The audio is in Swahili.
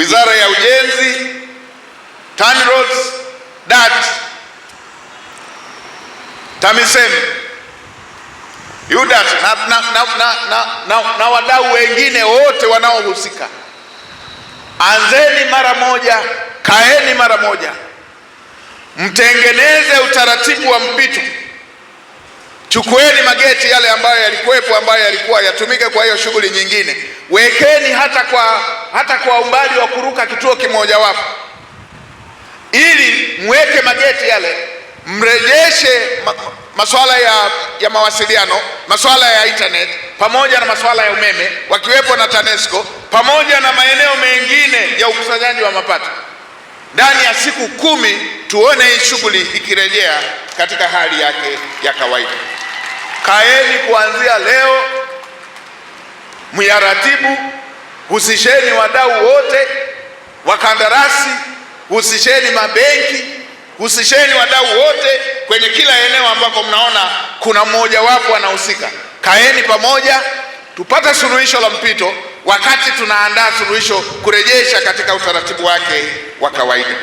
Wizara ya Ujenzi, TANROADS, DART, TAMISEMI, UDART na wadau wengine wote wanaohusika. Anzeni mara moja, kaeni mara moja, mtengeneze utaratibu wa mpito. Chukueni mageti yale ambayo yalikuwepo, ambayo yalikuwa yatumike kwa hiyo shughuli nyingine, wekeni hata kwa umbali wa kuruka kituo kimoja wapo, ili mweke mageti yale, mrejeshe masuala ya mawasiliano, masuala ya internet, pamoja na masuala ya umeme, wakiwepo na TANESCO, pamoja na maeneo mengine ya ukusanyaji wa mapato. Ndani ya siku 10 tuone hii shughuli ikirejea katika hali yake ya kawaida. Kaeni kuanzia leo, myaratibu, husisheni wadau wote, wakandarasi, husisheni mabenki, husisheni wadau wote kwenye kila eneo ambako mnaona kuna mmoja wapo anahusika. Kaeni pamoja, tupate suluhisho la mpito wakati tunaandaa suluhisho kurejesha katika utaratibu wake wa kawaida.